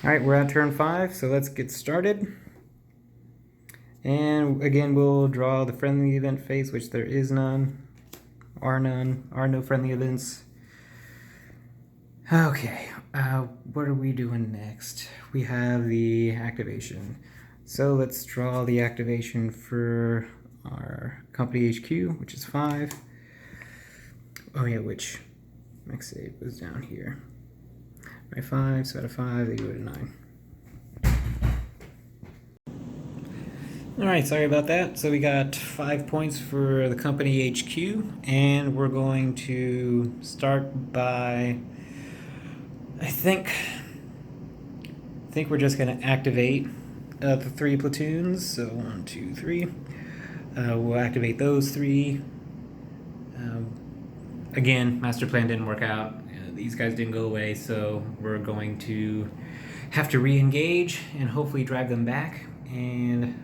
All right, we're at turn 5, so let's get started. And again, we'll draw the friendly event phase, which there is none, are no friendly events. Okay, what are we doing next? We have the activation. So let's draw the activation for our company HQ, which is 5. Oh yeah, which max save was down here. Right, 5, so out of 5, they go to 9. Alright, sorry about that. So we got 5 points for the company HQ, and we're going to start by, I think we're just going to activate the 3 platoons. So 1, 2, 3. We'll activate those 3. Again, master plan didn't work out. These guys didn't go away, so we're going to have to re-engage and hopefully drive them back and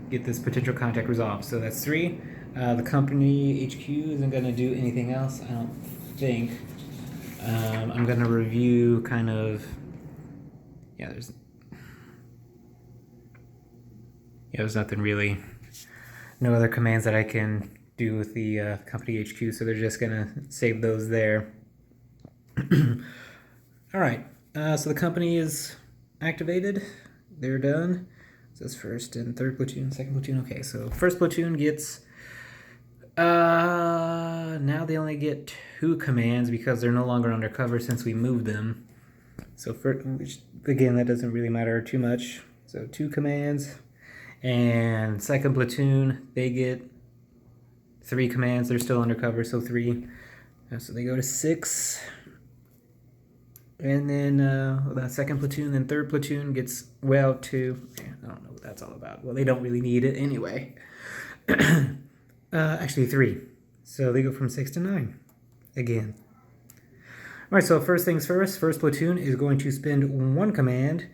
get this potential contact resolved. So that's 3. The company HQ isn't going to do anything else, I don't think. I'm going to review kind of... there's nothing really... No other commands that I can do with the company HQ, so they're just going to save those there. Alright, so the company is activated. They're done. So it's 1st and 3rd platoon, 2nd platoon. Okay, so 1st platoon gets... now they only get 2 commands because they're no longer undercover since we moved them. So again, that doesn't really matter too much. So 2 commands. And 2nd platoon, they get 3 commands. They're still undercover, so 3. So they go to 6. And then that 2nd platoon, then 3rd platoon gets, 2. I don't know what that's all about. Well, they don't really need it anyway. Actually 3. So they go from 6 to 9 again. All right, so first things first, 1st platoon is going to spend 1 command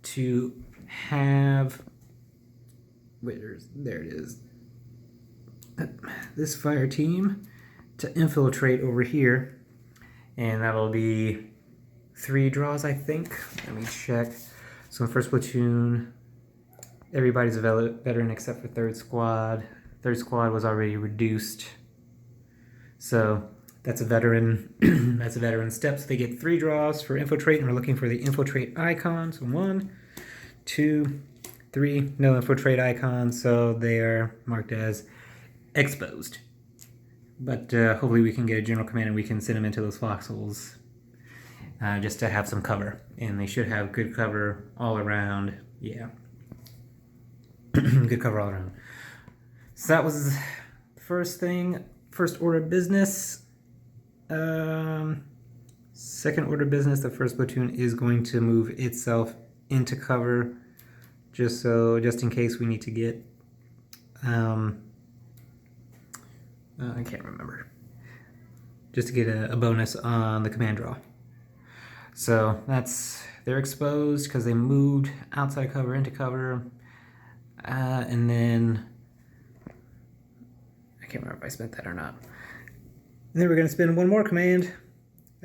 to have... there it is. This fire team to infiltrate over here. And that'll be 3 draws, I think. Let me check. So in 1st platoon, everybody's a veteran except for 3rd squad. 3rd squad was already reduced. So that's a veteran. That's a veteran step. So they get 3 draws for infiltrate, and we're looking for the infiltrate icon. So 1, 2, 3. No infiltrate icon, so they are marked as exposed. But hopefully we can get a general command and we can send them into those foxholes just to have some cover. And they should have good cover all around. Yeah. Good cover all around. So that was the first thing. First order of business. Second order of business, the 1st platoon is going to move itself into cover just in case we need to get I can't remember. Just to get a bonus on the command draw. So they're exposed because they moved outside cover into cover. And then I can't remember if I spent that or not. And then we're going to spend 1 more command.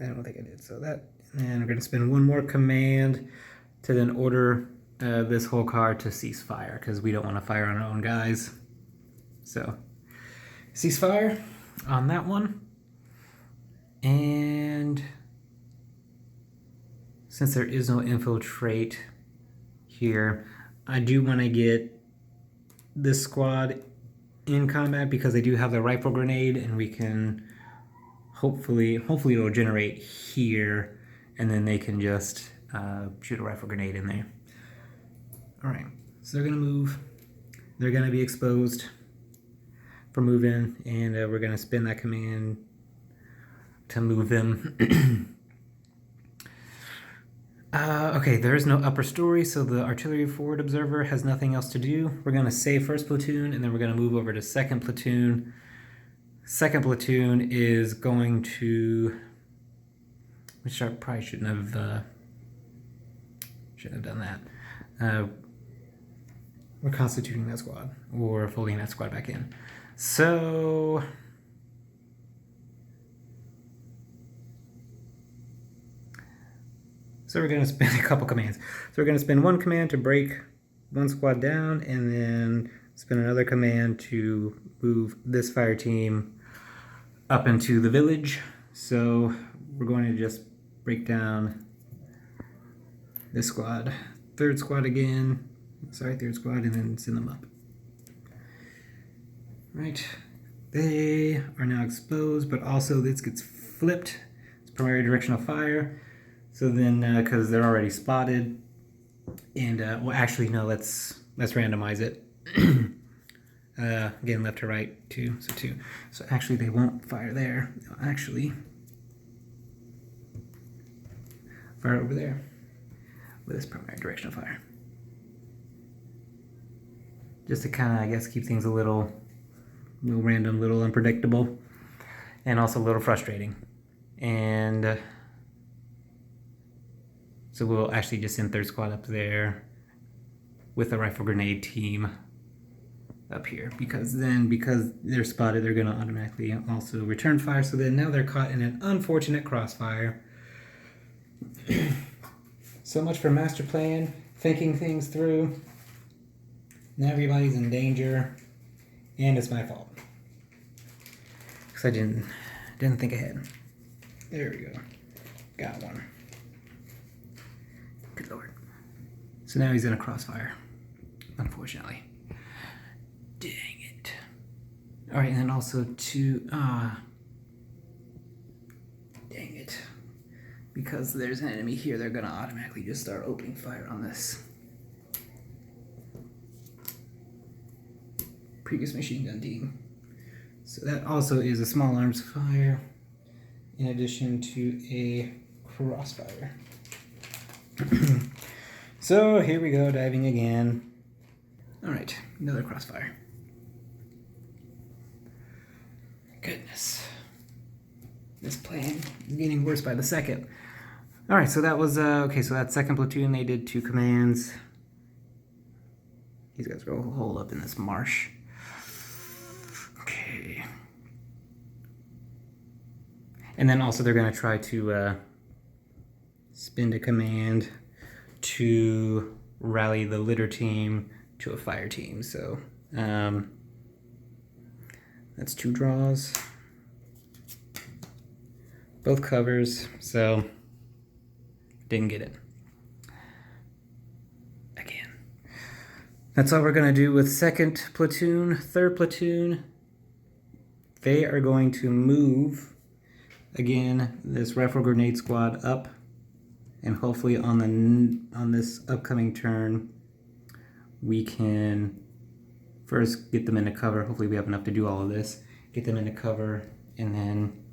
I don't think I did. So that, and we're going to spend 1 more command to then order this whole card to cease fire because we don't want to fire on our own guys. So ceasefire on that one. And since there is no infiltrate here, I do want to get this squad in combat because they do have the rifle grenade, and we can hopefully it'll generate here, and then they can just shoot a rifle grenade in there. All right, so they're gonna move. They're gonna be exposed for moving, and we're gonna spin that command to move them. Okay, there is no upper story, so the artillery forward observer has nothing else to do. We're gonna save 1st platoon, and then we're gonna move over to 2nd platoon. 2nd platoon is going to, which I probably shouldn't have done that. We're constituting that squad, or folding that squad back in. So So we're going to spend a couple commands. So we're going to spend one command to break one squad down, and then spend another command to move this fire team up into the village. So we're going to just break down this squad. Third squad again. Sorry, third squad, and then send them up. Right. They are now exposed, but also this gets flipped. It's primary directional fire. So then, because they're already spotted, and well, actually, no, let's randomize it. Again, left to right, 2, so 2. So actually, they won't fire there. They'll actually fire over there with this primary directional fire. Just to kind of, I guess, keep things a little random, little unpredictable, and also a little frustrating. And so we'll actually just send third squad up there with the rifle grenade team up here, because they're spotted, they're going to automatically also return fire. So then now they're caught in an unfortunate crossfire. So much for master plan, thinking things through. Now everybody's in danger, and it's my fault because I didn't think ahead. There we go, got one. Good lord. So now he's in a crossfire, unfortunately. Dang it. All right, and then also dang it. Because there's an enemy here, they're gonna automatically just start opening fire on this previous machine gun team. So that also is a small arms fire, in addition to a crossfire. So here we go, diving again. All right, another crossfire. Goodness. This plan is getting worse by the second. All right, so that was, okay, so that second platoon, they did 2 commands. These guys are all holed up in this marsh. Okay. And then also they're gonna try to spend a command to rally the litter team to a fire team. So that's 2 draws. Both covers, so didn't get it. Again. That's all we're gonna do with second platoon. Third platoon, they are going to move, again, this rifle grenade squad up, and hopefully on this upcoming turn, we can first get them into cover. Hopefully we have enough to do all of this. Get them into cover, and then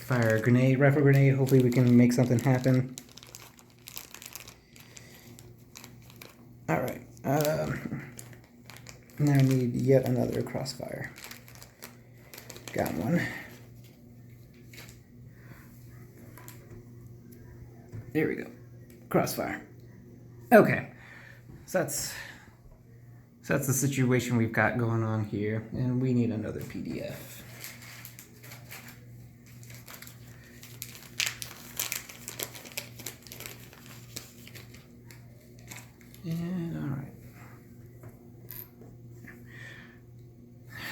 fire a grenade, rifle grenade. Hopefully we can make something happen. All right. Now I need yet another crossfire. Got one. There we go. Crossfire. Okay. So that's the situation we've got going on here, and we need another PDF. And all right.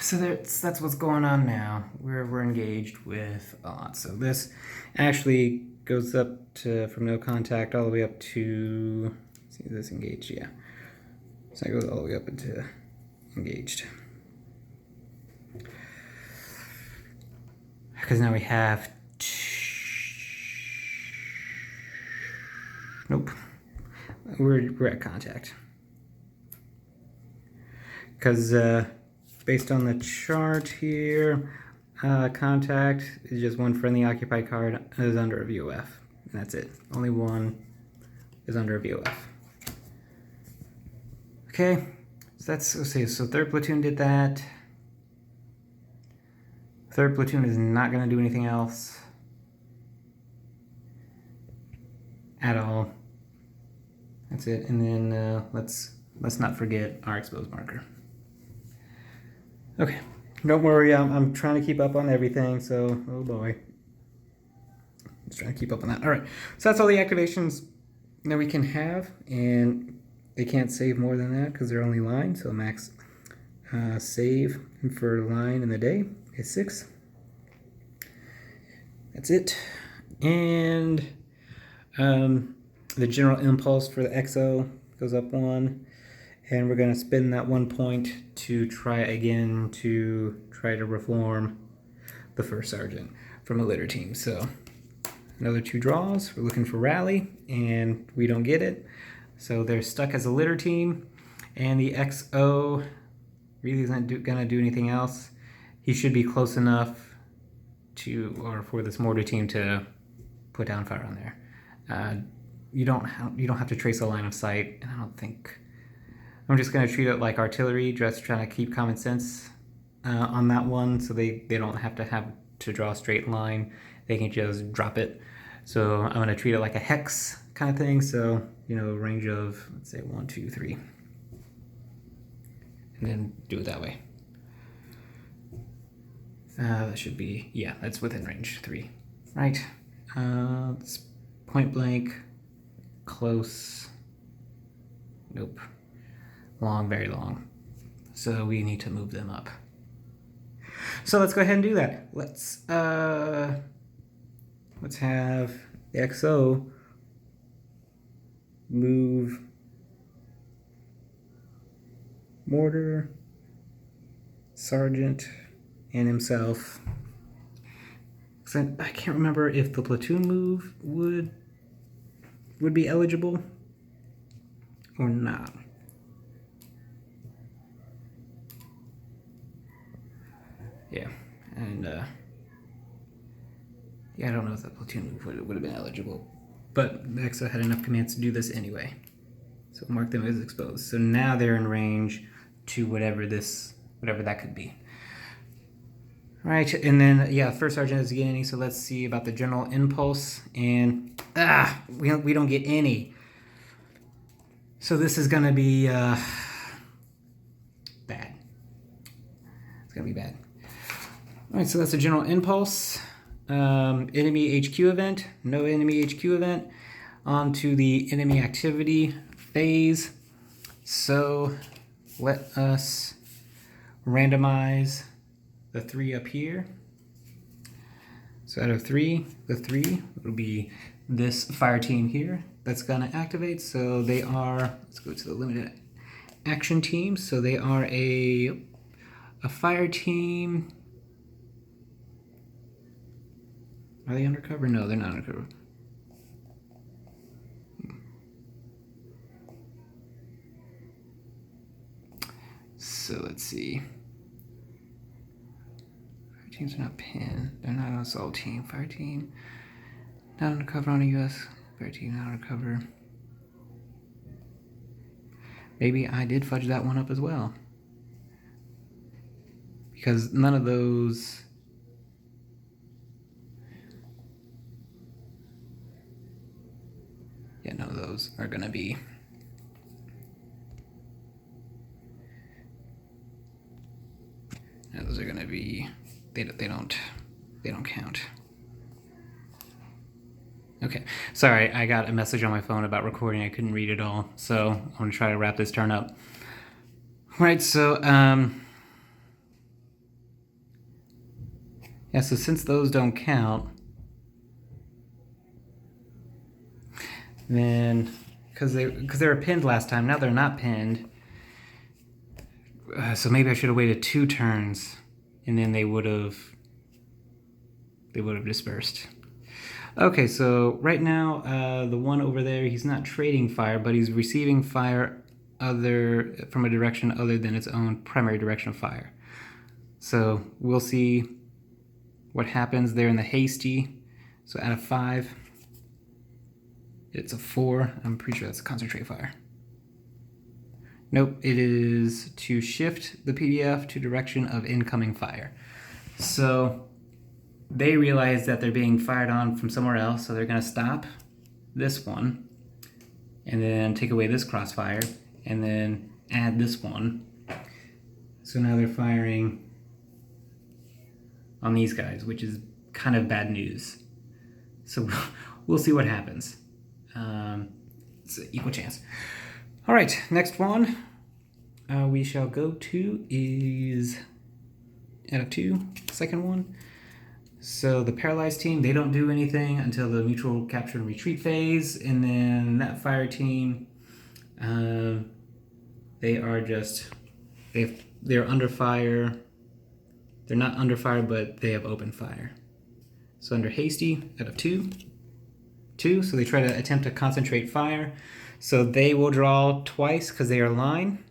So that's what's going on now. We're engaged with a lot. So this actually goes up to from no contact all the way up to, see, is this engaged? Yeah. So it goes all the way up into engaged. Because now we have nope. We're at contact. Because based on the chart here, contact is just one friendly occupied card is under a VOF. And that's it. Only one is under a VOF. Okay, so let's see. So third platoon did that. Third platoon is not going to do anything else at all. That's it. And then let's not forget our exposed marker. Okay, don't worry. I'm trying to keep up on everything. So, oh boy. Just trying to keep up on that. All right, so that's all the activations that we can have, and they can't save more than that because they're only line. So max save for line in the day is 6. That's it. And the general impulse for the XO goes up 1, and we're going to spend that 1 point to try again to try to reform the first sergeant from a litter team. So another 2 draws. We're looking for rally, and we don't get it. So they're stuck as a litter team, and the XO really isn't going to do anything else. He should be close enough to, or for this mortar team to put down fire on there. You don't have to trace a line of sight, and I don't think. I'm just going to treat it like artillery, just trying to keep common sense on that one, so they don't have to draw a straight line. They can just drop it. So I'm going to treat it like a hex kind of thing. So, you know, a range of, let's say 1, 2, 3. And then do it that way. That should be, yeah, that's within range 3. Right. It's point blank, close, nope, long, very long. So we need to move them up. So let's go ahead and do that. Let's have the XO move mortar, sergeant, and himself. I can't remember if the platoon move would be eligible or not. Yeah, and yeah, I don't know if the platoon move would have been eligible, but the XO had enough commands to do this anyway. So mark them as exposed. So now they're in range to whatever that could be. Right, and then, yeah, first sergeant doesn't get any, so let's see about the general impulse, and, we don't get any. So this is going to be, bad. It's going to be bad. All right, so that's a general impulse. Enemy HQ event, no enemy HQ event. On to the enemy activity phase. So let us randomize the 3 up here. So out of 3, the 3 will be this fire team here that's gonna activate. So they are, let's go to the limited action team. So they are a fire team. Are they undercover? No, they're not undercover. So let's see. Fire teams are not pinned. They're not an assault team. Fire team, not undercover on a US. Fire team, not undercover. Maybe I did fudge that one up as well. Because none of those... Yeah, none of those are gonna be... No, those are gonna be... They don't count. Okay, sorry, I got a message on my phone about recording. I couldn't read it all, so I'm gonna try to wrap this turn up. All right, so yeah, so since those don't count, then because they were pinned last time, now they're not pinned. So maybe I should have waited 2 turns, and then they would have dispersed. Okay, so right now the one over there, he's not trading fire, but he's receiving fire from a direction other than its own primary direction of fire. So we'll see what happens there in the hasty. So out of 5, it's a 4. I'm pretty sure that's a concentrate fire. Nope, it is to shift the PDF to direction of incoming fire. So they realize that they're being fired on from somewhere else, so they're going to stop this one and then take away this crossfire and then add this one. So now they're firing on these guys, which is kind of bad news. So we'll see what happens. It's an equal chance. All right, next one we shall go to is out of 2, second one. So the paralyzed team, they don't do anything until the mutual capture and retreat phase, and then that fire team, they are just they're under fire. They're not under fire, but they have open fire. So under hasty, out of 2, so they try to attempt to concentrate fire. So they will draw twice because they are line,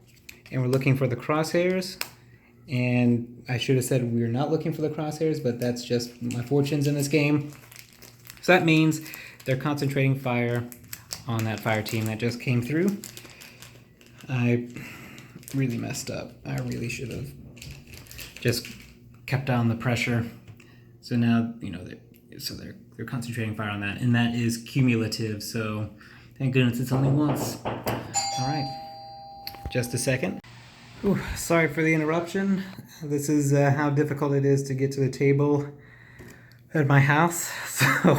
and we're looking for the crosshairs. And I should have said we're not looking for the crosshairs, but that's just my fortunes in this game. So that means they're concentrating fire on that fire team that just came through. I really messed up. I really should have just kept down the pressure. So now, you know, they're concentrating fire on that, and that is cumulative. So thank goodness it's only once. All right, just a second. Ooh, sorry for the interruption. This is how difficult it is to get to the table at my house. So,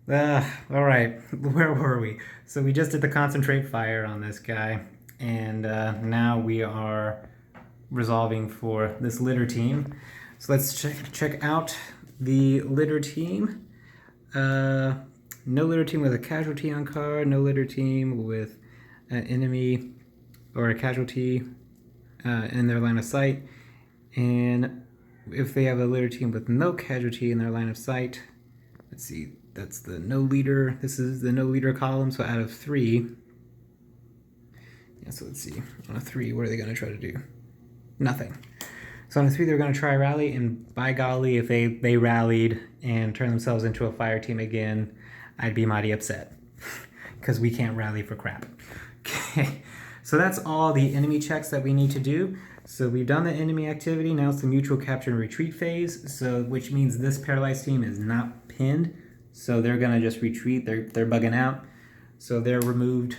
all right, where were we? So we just did the concentrate fire on this guy, and now we are resolving for this litter team. So let's check out the litter team. No litter team with a casualty on card, no litter team with an enemy or a casualty in their line of sight. And if they have a litter team with no casualty in their line of sight, let's see, that's the no leader. This is the no leader column, so out of 3. Yeah, so let's see, on a 3, what are they going to try to do? Nothing. So on a 3, they're going to try rally, and by golly, if they rallied and turned themselves into a fire team again, I'd be mighty upset, because we can't rally for crap. Okay, so that's all the enemy checks that we need to do. So we've done the enemy activity, now it's the mutual capture and retreat phase, so which means this paralyzed team is not pinned, so they're going to just retreat, they're bugging out, so they're removed.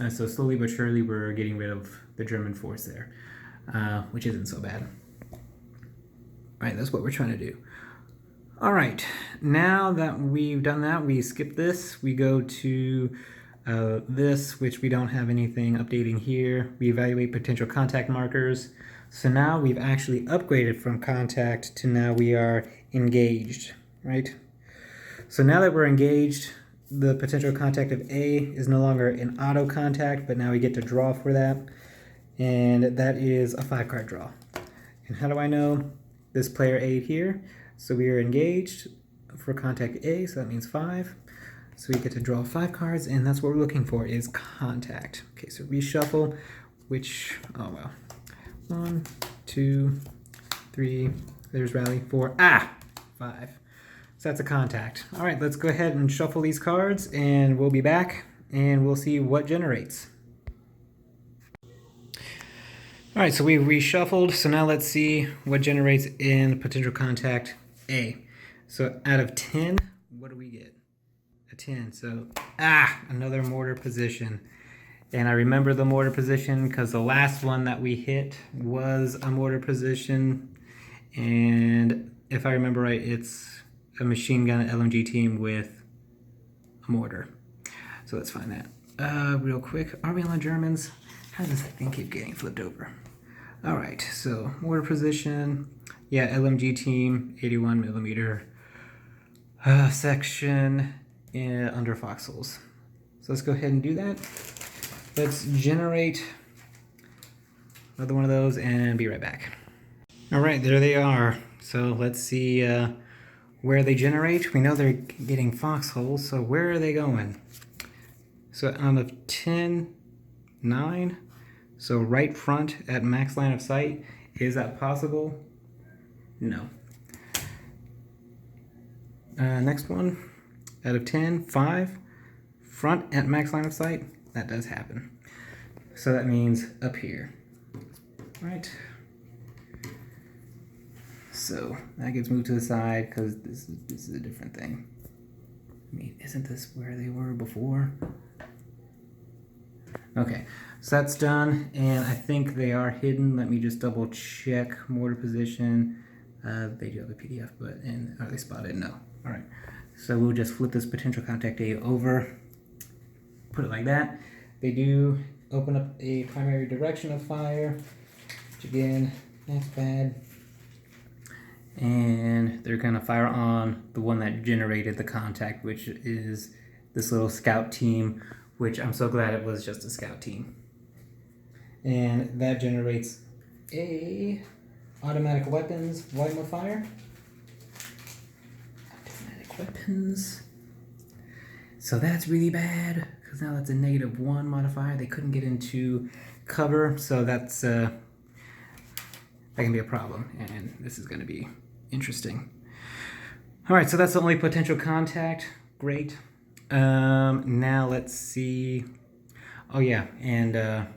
So slowly but surely we're getting rid of the German force there, which isn't so bad. All right, that's what we're trying to do. All right, now that we've done that, we skip this. We go to this, which we don't have anything updating here. We evaluate potential contact markers. So now we've actually upgraded from contact to now we are engaged, right? So now that we're engaged, the potential contact of A is no longer an auto contact, but now we get to draw for that. And that is a 5-card draw. And how do I know? This player A here. So we are engaged for contact A, so that means 5. So we get to draw 5 cards, and that's what we're looking for is contact. Okay, so reshuffle, which, oh well. 1, 2, 3, there's rally, 4, 5. So that's a contact. All right, let's go ahead and shuffle these cards, and we'll be back, and we'll see what generates. All right, so we reshuffled, so now let's see what generates in potential contact A. So out of 10, what do we get? A 10, so, another mortar position. And I remember the mortar position because the last one that we hit was a mortar position. And if I remember right, it's a machine gun LMG team with a mortar. So let's find that real quick. Are we on the Germans? How does this thing keep getting flipped over? All right, so mortar position. Yeah, LMG team, 81 millimeter section under foxholes. So let's go ahead and do that. Let's generate another one of those and be right back. All right, there they are. So let's see where they generate. We know they're getting foxholes, so where are they going? So on the 10, 9, so right front at max line of sight. Is that possible? No. Next one, out of 10, 5, front at max line of sight. That does happen. So that means up here. Right. So that gets moved to the side because this is a different thing. I mean, isn't this where they were before? Okay, so that's done, and I think they are hidden. Let me just double check mortar position. They do have a PDF, but are they spotted? No. All right. So we'll just flip this potential contact A over, put it like that. They do open up a primary direction of fire, which again, that's bad. And they're gonna fire on the one that generated the contact, which is this little scout team, which I'm so glad it was just a scout team. And that generates a automatic weapons volume of fire. Automatic weapons. So that's really bad, because now that's a -1 modifier. They couldn't get into cover, so that's that can be a problem, and this is going to be interesting. All right, so that's the only potential contact. Great. Now let's see. Oh yeah, and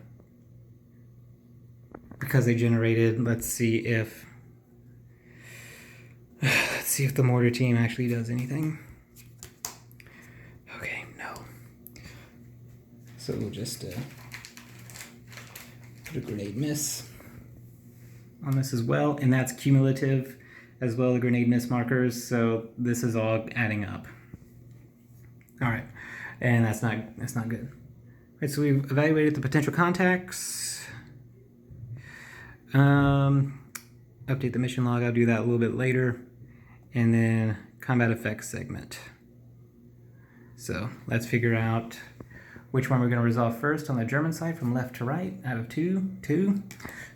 because they generated, let's see if the mortar team actually does anything. Okay, no. So we'll just put a grenade miss on this as well, and that's cumulative as well, the grenade miss markers, so this is all adding up. All right, and that's not good. All right, so we've evaluated the potential contacts. Update the mission log, I'll do that a little bit later. And then combat effects segment. So let's figure out which one we're going to resolve first on the German side from left to right out of 2.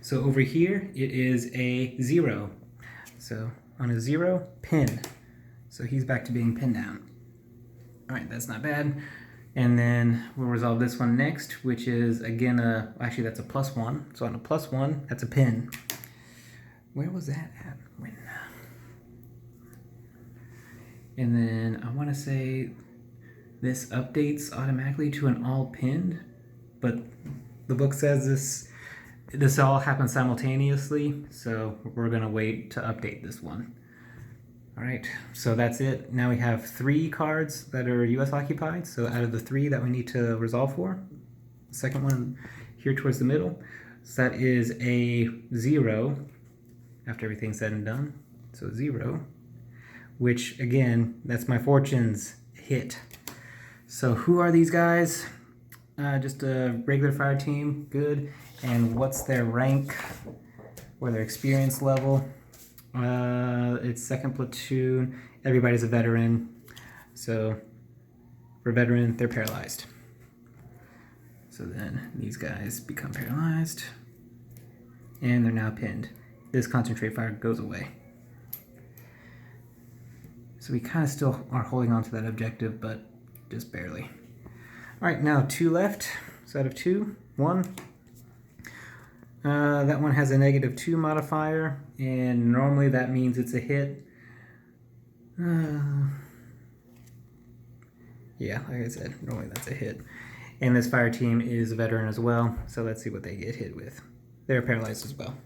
So over here it is a 0. So on a 0, pin. So he's back to being pinned down. All right, that's not bad. And then we'll resolve this one next, which is again actually that's a +1. So on a +1, that's a pin. Where was that at? When? And then I want to say this updates automatically to an all pinned, but the book says this all happens simultaneously, so we're gonna wait to update this one. All right, so that's it. Now we have 3 cards that are US occupied, so out of the 3 that we need to resolve for, the second one here towards the middle, so that is a 0 after everything's said and done, so 0. Which again, that's my fortunes hit. So who are these guys? Just a regular fire team, good. And what's their rank or their experience level? It's 2nd platoon. Everybody's a veteran. So for veteran, they're paralyzed. So then these guys become paralyzed. And they're now pinned. This concentrate fire goes away. So we kind of still are holding on to that objective, but just barely. All right, now 2 left. So out of 2, 1. That one has a -2 modifier, and normally that means it's a hit. Yeah, like I said, normally that's a hit. And this fire team is a veteran as well, so let's see what they get hit with. They're paralyzed as well.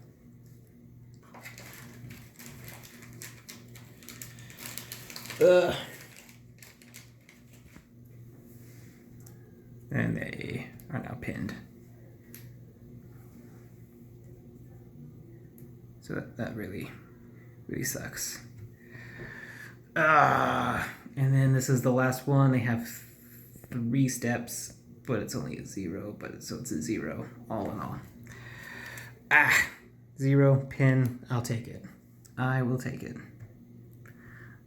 And they are now pinned. So that really sucks. And then this is the last one. They have 3 steps, but it's only a 0, so it's a 0 all in all. 0, pin, I'll take it. I will take it.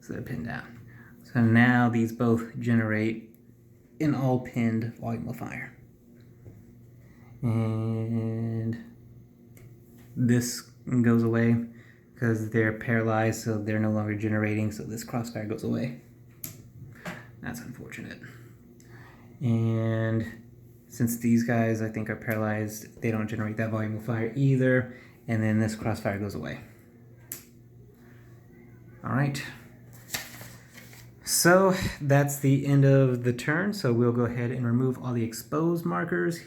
So they're pinned down. So now these both generate an all pinned volume of fire. And this goes away because they're paralyzed, so they're no longer generating, so this crossfire goes away. That's unfortunate. And since these guys, I think, are paralyzed, they don't generate that volume of fire either, and then this crossfire goes away. All right. So that's the end of the turn, so we'll go ahead and remove all the exposed markers.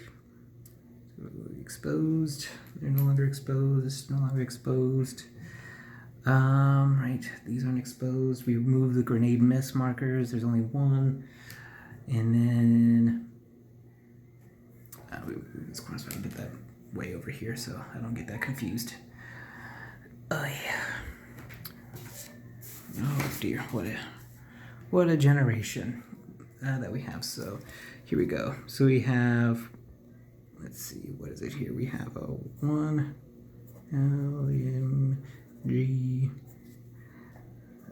Exposed, they're no longer exposed, right, these aren't exposed. We remove the grenade miss markers, there's only 1. And then, this crossfire, put that way over here so I don't get that confused. Oh yeah. Oh dear, what a generation that we have. So here we go. So we have, let's see, what is it here? We have a 1 LMG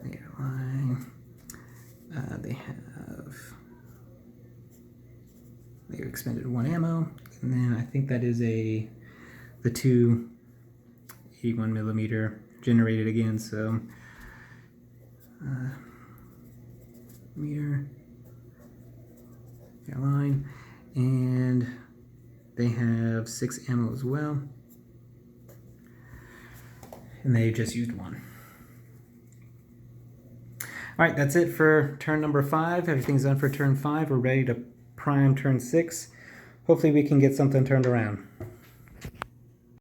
airline. They've expended 1 ammo, and then I think that is the 2 81mm generated again. So meter airline, and they have 6 ammo as well, and they just used 1. All right, that's it for turn number 5. Everything's done for turn 5. We're ready to prime turn 6. Hopefully we can get something turned around.